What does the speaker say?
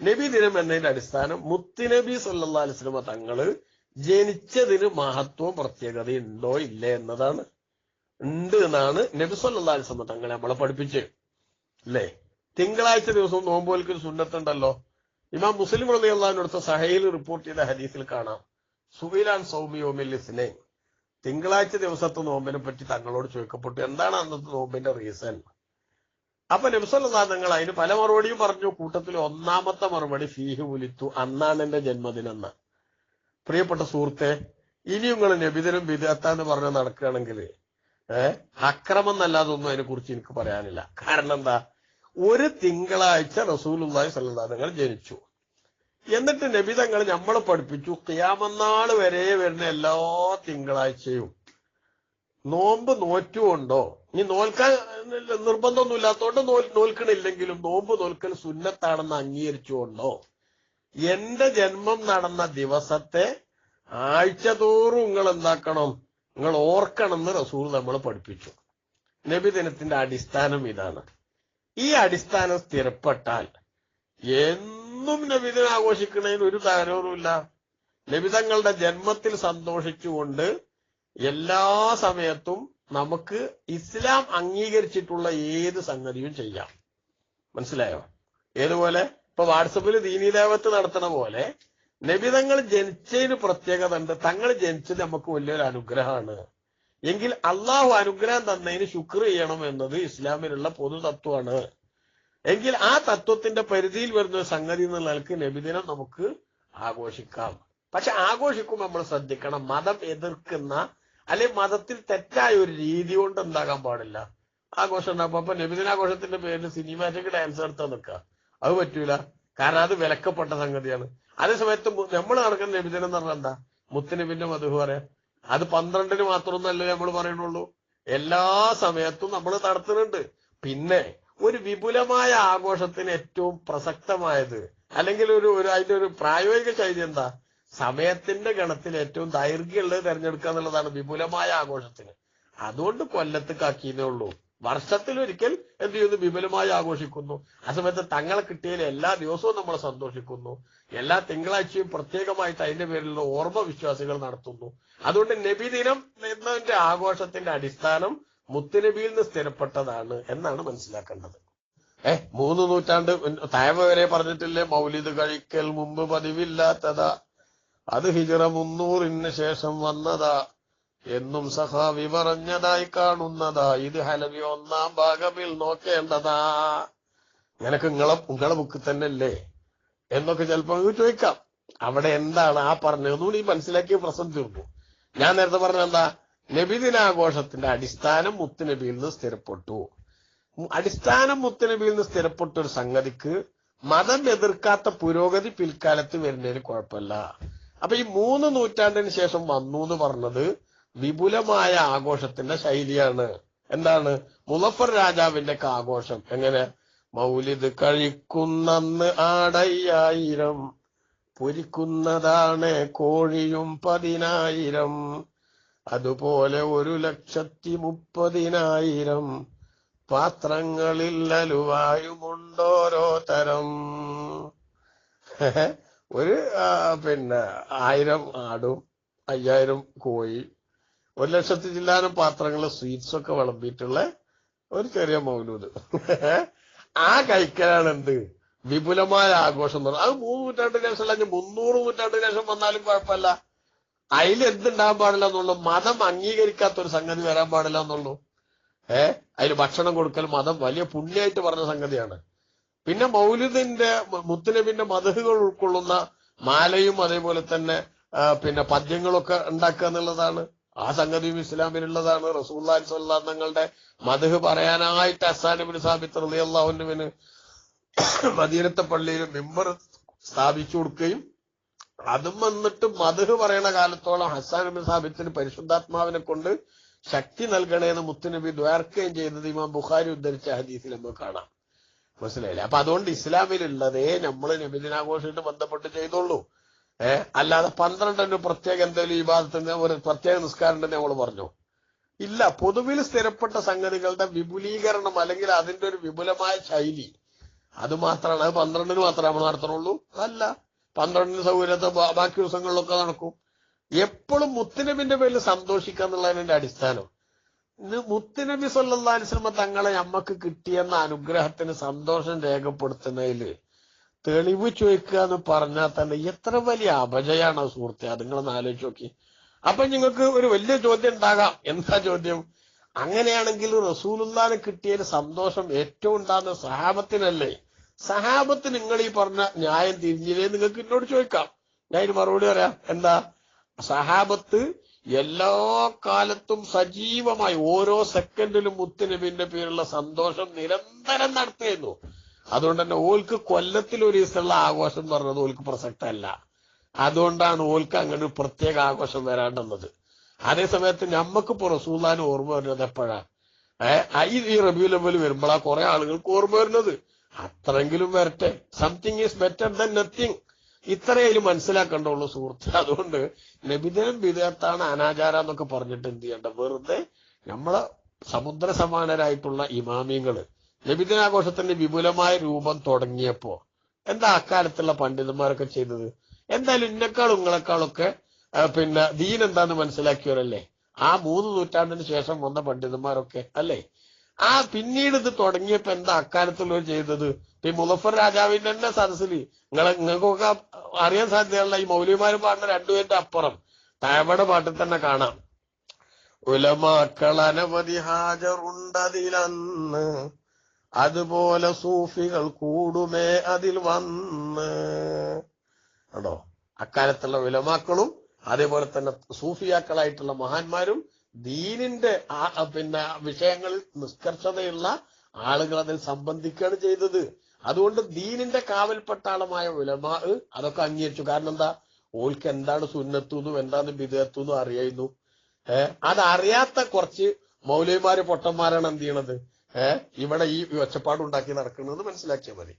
നബി ദിനം എന്നതിന്റെ അടിസ്ഥാനം മുത്തുനബി സല്ലല്ലാഹു അലൈഹി വസല്ലം തങ്ങള് ജനിച്ചതിന് മഹത്വവും പ്രത്യേകത ഉണ്ടോ ഇല്ലേ എന്നതാണ്. ഉണ്ട് എന്നാണ് നബി സല്ലല്ലാഹു അലൈഹി വസല്ലം തങ്ങളെ നമ്മളെ പഠിപ്പിച്ച്. അല്ലേ? തിങ്കളാഴ്ച ദിവസം നോമ്പോൽക്കൊരു സുന്നത്തുണ്ടല്ലോ. ഇമാം മുസ്ലിം റളിയല്ലാഹു അൻഹു അടുത്ത സഹീൽ റിപ്പോർട്ട് ചെയ്ത ഹദീസിൽ കാണാം, സുബൈലാൻ സൗമി യൗമിൽ ഇസ്നൈൻ, തിങ്കളാഴ്ച ദിവസത്തെ നോമ്പിനെ പറ്റി തങ്ങളോട് ചോദിക്കപ്പെട്ടു, എന്താണ് അന്നത്തെ നോമ്പിന്റെ റീസൺ? അപ്പൊ നബി സല്ലല്ലാഹു അലൈഹി വസല്ലം തങ്ങൾ അതിന് പല മറുപടിയും പറഞ്ഞു. കൂട്ടത്തിൽ ഒന്നാമത്തെ മറുപടി ഫീഹി ഉലിത്തു, അന്നാണ് എന്റെ ജന്മദിനം എന്ന്. പ്രിയപ്പെട്ട സുഹൃത്തെ, ഇനി നിങ്ങൾ നബിദിനം ബിദ്അത്താന്ന് പറഞ്ഞ് നടക്കുകയാണെങ്കിൽ അക്രമം എന്നല്ലാതൊന്നും അതിനെ കുറിച്ച് എനിക്ക് പറയാനില്ല. കാരണം എന്താ, ഒരു തിങ്കളാഴ്ച റസൂലുള്ളാഹി സ്വല്ലല്ലാഹു അലൈഹി വസല്ലം ജനിച്ചു. എന്നിട്ട് നബി തങ്ങൾ നമ്മളെ പഠിപ്പിച്ചു ഖിയാമത്ത് വരെ വരുന്ന എല്ലാ തിങ്കളാഴ്ചയും നോമ്പ് നോറ്റുകൊണ്ടോ, ഇനി നോൽക്കാൻ നിർബന്ധമൊന്നും ഇല്ലാത്തതുകൊണ്ട് നോൽക്കണില്ലെങ്കിലും നോമ്പ് നോൽക്കൽ സുന്നത്താണെന്ന് അംഗീകരിച്ചുകൊണ്ടോ എന്റെ ജന്മം നടന്ന ദിവസത്തെ ആഴ്ചതോറും നിങ്ങൾ എന്താക്കണം, നിങ്ങൾ ഓർക്കണമെന്ന് റസൂൽ നമ്മൾ പഠിപ്പിച്ചു. നബിദിനത്തിന്റെ അടിസ്ഥാനം ഇതാണ്. ഈ അടിസ്ഥാനം സ്ഥിരപ്പെട്ടാൽ എന്നും നബിദിനം ആഘോഷിക്കുന്നതിന് ഒരു തകരാറുമില്ല. നബിതങ്ങളുടെ ജന്മത്തിൽ സന്തോഷിച്ചുകൊണ്ട് എല്ലാ സമയത്തും നമുക്ക് ഇസ്ലാം അംഗീകരിച്ചിട്ടുള്ള ഏത് സംഗതിയും ചെയ്യാം. മനസ്സിലായോ? ഏതുപോലെ ഇപ്പൊ വാട്സപ്പിൽ ദീനീദേവത്ത് നടത്തണ പോലെ നബിതങ്ങൾ ജനിച്ചതിന് പ്രത്യേകത ഉണ്ട്. തങ്ങൾ ജനിച്ചത് നമുക്ക് വലിയൊരു അനുഗ്രഹമാണ്. എങ്കിൽ അള്ളാഹു അനുഗ്രഹം തന്നതിന് ശുക്ർ ചെയ്യണം എന്നത് ഇസ്ലാമിലുള്ള പൊതു തത്വമാണ്. എങ്കിൽ ആ തത്വത്തിന്റെ പരിധിയിൽ വരുന്ന ഒരു സംഗതി എന്നുള്ള നിലക്ക് നബിദിനം നമുക്ക് ആഘോഷിക്കാം. പക്ഷെ ആഘോഷിക്കുമ്പോൾ നമ്മൾ ശ്രദ്ധിക്കണം, മതം എതിർക്കുന്ന അല്ലെങ്കിൽ മതത്തിൽ തെറ്റായ ഒരു രീതി കൊണ്ട് എന്താകാൻ പാടില്ല, ആഘോഷം ഉണ്ടാകും. അപ്പൊ നബിദിനാഘോഷത്തിന്റെ പേരിൽ സിനിമാറ്റിക് ഡാൻസ് നടത്താൻ നിൽക്കുക, അത് പറ്റൂല. കാരണം അത് വിലക്കപ്പെട്ട സംഗതിയാണ്. അതേസമയത്ത് നമ്മൾ നടക്കുന്ന നബിദിനം എന്ന് പറഞ്ഞാൽ എന്താ, മുത്തുനബിന്റെ മധു പറയാം. അത് 12-ന് മാത്രമൊന്നല്ലേ നമ്മൾ പറയണുള്ളൂ, എല്ലാ സമയത്തും നമ്മൾ നടത്തുന്നുണ്ട്. പിന്നെ ഒരു വിപുലമായ ആഘോഷത്തിന് ഏറ്റവും പ്രസക്തമായത് അല്ലെങ്കിൽ അതിന്റെ ഒരു പ്രായോഗിക ശൈലി എന്താ, സമയത്തിന്റെ ഗണത്തിൽ ഏറ്റവും ദൈർഘ്യമുള്ളത് തിരഞ്ഞെടുക്കുക എന്നുള്ളതാണ് വിപുലമായ ആഘോഷത്തിന്. അതുകൊണ്ട് കൊല്ലത്തേക്കാക്കിയതേ ഉള്ളൂ. വർഷത്തിലൊരിക്കൽ എന്ത് ചെയ്യുന്നു, വിപുലമായി ആഘോഷിക്കുന്നു. ആ സമയത്ത് തങ്ങളെ കിട്ടിയതിൽ എല്ലാ ദിവസവും നമ്മൾ സന്തോഷിക്കുന്നു. എല്ലാ തിങ്കളാഴ്ചയും പ്രത്യേകമായിട്ട് അതിന്റെ പേരിലുള്ള ഓർമ്മ വിശ്വാസികൾ നടത്തുന്നു. അതുകൊണ്ട് നബിദിനം എന്നതിന്റെ ആഘോഷത്തിന്റെ അടിസ്ഥാനം മുത്തുനബിയിൽ നിന്ന് സ്ഥിരപ്പെട്ടതാണ് എന്നാണ് മനസ്സിലാക്കേണ്ടത്. 3 നൂറ്റാണ്ട് താഴെ വരെ പറഞ്ഞിട്ടില്ലേ, മൗലിദ് കഴിക്കൽ മുമ്പ് പതിവില്ലാത്തതാ, അത് ഹിജ്റ 300-ന് ശേഷം വന്നതാ എന്നും സഹാബി പറഞ്ഞതായി കാണുന്നതാ, ഇത് ഹലവി 1-ാം ഭാഗമിൽ നോക്കേണ്ടതാ. നിനക്ക് നിങ്ങളെ ബുക്ക് തന്നെ അല്ലേ എന്നൊക്കെ ചിലപ്പോ ചോദിക്കാം. അവിടെ എന്താണ് ആ പറഞ്ഞതെന്നുകൂടി മനസ്സിലാക്കിയ പ്രശ്നം തീർന്നു. ഞാൻ നേരത്തെ പറഞ്ഞ എന്താ, നബിദിനാഘോഷത്തിന്റെ അടിസ്ഥാനം മുത്തുനബിയിൽ നിന്ന് സ്ഥിരപ്പെട്ടു. അടിസ്ഥാനം മുത്തുനബിയിൽ നിന്ന് സ്ഥിരപ്പെട്ട ഒരു സംഗതിക്ക് മതം എതിർക്കാത്ത പുരോഗതി പിൽക്കാലത്ത് വരുന്നതിന് കുഴപ്പമില്ല. അപ്പൊ ഈ 3 നൂറ്റാണ്ടിന് ശേഷം വന്നു എന്ന് പറഞ്ഞത് വിപുലമായ ആഘോഷത്തിന്റെ ശൈലിയാണ്. എന്താണ്, മുളഫർ രാജാവിന്റെ ഒക്കെ ആഘോഷം എങ്ങനെ, മൗലിദ് കഴിക്കുന്നന്ന് ആടയ്യായിരം, പൊരിക്കുന്നതാണ് കോഴിയും 10,000, അതുപോലെ 1,30,000 പാത്രങ്ങളിൽ അലുവായുമുണ്ടോരോ തരം. 1000 ആടും 5000 കോഴി 1,00,000 ചില്ലാനം പാത്രങ്ങൾ സ്വീറ്റ്സ് ഒക്കെ വിളമ്പിയിട്ടുള്ള ഒരു ചെറിയ മൗലൂദ്. ആ കഴിക്കലാണ് എന്ത്, വിപുലമായ ആഘോഷം എന്ന് പറഞ്ഞാൽ. അത് 3 നൂറ്റാണ്ടിന് ശേഷം അല്ലെങ്കിൽ 300 നൂറ്റാണ്ടിന് ശേഷം വന്നാലും കുഴപ്പമില്ല. അതിൽ എന്തുണ്ടാകാൻ പാടില്ല എന്നുള്ളൂ, മതം അംഗീകരിക്കാത്ത ഒരു സംഗതി വരാൻ പാടില്ല എന്നുള്ളൂ. അതിൽ ഭക്ഷണം കൊടുക്കൽ മതം വലിയ പുണ്യമായിട്ട് പറഞ്ഞ സംഗതിയാണ്. പിന്നെ മൗലിദിന്റെ മുത്തുനബിന്റെ മദഹുകൾ ഉൾക്കൊള്ളുന്ന മാലയും അതേപോലെ തന്നെ പിന്നെ പദ്യങ്ങളൊക്കെ ഉണ്ടാക്കുക എന്നുള്ളതാണ്. ആ സംഗതിയും ഇസ്ലാമിലുള്ളതാണ്. റസൂലുള്ളാഹി സ്വല്ലല്ലാഹു അലൈഹി വസല്ലം തങ്ങളുടെ മദഹ് പറയാനായിട്ട് ഹസ്സാൻ ഇബ്നു സാബിത്ത് റളിയല്ലാഹു അൻഹുവിന് മദീനത്തെ പള്ളിയിൽ മിമ്പർ സ്ഥാപിച്ചു കൊടുക്കുകയും അതും വന്നിട്ട് മദഹ് പറയണ കാലത്തോളം ഹസ്സാൻ ഇബ്നു സാബിത്തിന് പരിശുദ്ധാത്മാവിനെ കൊണ്ട് ശക്തി നൽകണേന്ന് മുത്തുനബി ദ്വാർക്കുകയും ചെയ്തത് ഇമാം ബുഖാരി ഉദ്ധരിച്ച ഹദീസിൽ നമുക്ക് കാണാം. മനസ്സിലായില്ലേ? അപ്പൊ അതുകൊണ്ട് ഇസ്ലാമിലുള്ളതേ നമ്മൾ നബിദിനാഘോഷമായിട്ട് ബന്ധപ്പെട്ട് ചെയ്തോളൂ. അല്ലാതെ 12 പ്രത്യേക എന്തെങ്കിലും ഇബാദത്തിന് ഒരു പ്രത്യേക നിസ്കാരം ഉണ്ടെന്ന് നമ്മൾ പറഞ്ഞു ഇല്ല. പൊതുവിൽ സ്ഥിരപ്പെട്ട സംഗതികളുടെ വിപുലീകരണം അല്ലെങ്കിൽ അതിന്റെ ഒരു വിപുലമായ ശൈലി, അത് മാത്രമാണ്, അത് 12-ന് മാത്രമേ നമ്മൾ നടത്തണുള്ളൂ? അല്ല, 12-ന് സൗകര്യത്തെ ബാക്കി ദിവസങ്ങളിലൊക്കെ നടക്കും. എപ്പോഴും മുത്തുനബിന്റെ പേരിൽ സന്തോഷിക്കുക എന്നുള്ളതിന്റെ അടിസ്ഥാനം. ഇന്ന് മുത്തുനബി സല്ലല്ലാഹു അലൈഹി വസല്ലം തങ്ങളെ നമ്മക്ക് കിട്ടിയെന്ന അനുഗ്രഹത്തിന് സന്തോഷം രേഖപ്പെടുത്തുന്നതില് തെളിവ് ചോദിക്കുക എന്ന് പറഞ്ഞാൽ തന്നെ എത്ര വലിയ അപജയാണ് സുഹൃത്തെ. അത് നിങ്ങളൊന്ന് ആലോചിച്ച് നോക്കി. അപ്പൊ നിങ്ങൾക്ക് ഒരു വലിയ ചോദ്യം ഉണ്ടാകാം. എന്താ ചോദ്യം? അങ്ങനെയാണെങ്കിൽ റസൂലുള്ളാഹിനെ കിട്ടിയതിന് സന്തോഷം ഏറ്റവും ഉണ്ടാകുന്ന സഹാബത്തിനല്ലേ? സഹാബത്ത് നിങ്ങൾ ഈ പറഞ്ഞ ന്യായം തിരിഞ്ഞില്ലേ നിങ്ങൾക്ക് എന്നോട് ചോദിക്കാം. ഞാൻ ഇതിന് മറുപടി പറയാം. എന്താ? സഹാബത്ത് എല്ലാ കാലത്തും സജീവമായി ഓരോ സെക്കൻഡിലും മുത്തുനബിന്റെ പേരുള്ള സന്തോഷം നിരന്തരം നടത്തിയിരുന്നു. അതുകൊണ്ട് തന്നെ ഓൽക്ക് കൊല്ലത്തിൽ ഒരു ദിവസമുള്ള ആഘോഷം എന്ന് പറഞ്ഞത് ഓൽക്ക് പ്രസക്തമല്ല. അതുകൊണ്ടാണ് ഓൽക്ക് അങ്ങനെ ഒരു പ്രത്യേക ആഘോഷം വരാണ്ടെന്നത്. അതേസമയത്ത് നമ്മക്കിപ്പോ റസൂലുള്ളാഹിനെ ഓർമ്മ വരുന്നത് എപ്പോഴാ? ഈ റബീഉൽ അവ്വൽ വരുമ്പോഴാ കുറെ ആളുകൾക്ക് ഓർമ്മ വരുന്നത്. അത്രയെങ്കിലും വരട്ടെ. Something is better than nothing. ഇത്രയും മനസ്സിലാക്കണ്ടുള്ളൂ സുഹൃത്ത്. അതുകൊണ്ട് നബിദിനം ബിദ്അത്താണ്, അനാചാരം എന്നൊക്കെ പറഞ്ഞിട്ട് എന്ത് ചെയ്യണ്ട? വെറുതെ നമ്മളെ സമുദ്ര സമാനരായിട്ടുള്ള ഇമാമിയങ്ങള് നബിദിനാഘോഷത്തിന്റെ വിപുലമായ രൂപം തുടങ്ങിയപ്പോ എന്താ അക്കാലത്തുള്ള പണ്ഡിതന്മാരൊക്കെ ചെയ്തത്? എന്തായാലും ഇന്നെക്കാളും നിങ്ങളെക്കാളൊക്കെ പിന്നെ ദീൻ എന്താന്ന് മനസ്സിലാക്കിയവരല്ലേ ആ 3 നൂറ്റാണ്ടിന് ശേഷം വന്ന പണ്ഡിതന്മാരൊക്കെ അല്ലേ? പിന്നീട് ഇത് തുടങ്ങിയപ്പോ എന്താ അക്കാലത്തുള്ളവർ ചെയ്തത്? ഈ മുളഫർ രാജാവിന്റെ തന്നെ സദസ്സിൽ നിങ്ങൾക്കൊക്കെ അറിയാൻ സാധ്യതയുള്ള ഈ മൗലവിമാരും പാടുന്ന 2 പേരുടെ അപ്പുറം താഴെ പാട്ടിൽ തന്നെ കാണാം, ഉലമാക്കൾ അനവധി ഹാജറുണ്ടതിലന്ന്, അതുപോലെ സൂഫികൾ കൂടുമേ അതിൽ വന്ന്. ആണോ? അക്കാലത്തുള്ള ഉലമാക്കളും അതേപോലെ തന്നെ സൂഫിയാക്കളായിട്ടുള്ള മഹാന്മാരും ദീനിന്റെ പിന്നെ വിഷയങ്ങളിൽ നിഷ്കർഷതയുള്ള ആളുകൾ അതിൽ സംബന്ധിക്കുകയാണ് ചെയ്തത്. അതുകൊണ്ട് ദീനിന്റെ കാവൽപ്പെട്ട ആളുമായ ഉലമാ അതൊക്കെ അംഗീകരിച്ചു. കാരണം എന്താ? ഓൾക്ക് എന്താണ് സുന്നത്തുന്നും എന്താണ് ബിദ്അത്തുന്നും അറിയായിരുന്നു. അതറിയാത്ത കുറച്ച് മൗലവിമാര് പൊട്ടന്മാരാണ് എന്ത് ചെയ്യണത്? ഇവിടെ ഈ ഒച്ചപ്പാടുണ്ടാക്കി നടക്കുന്നത് മനസ്സിലാക്കിയാൽ മതി.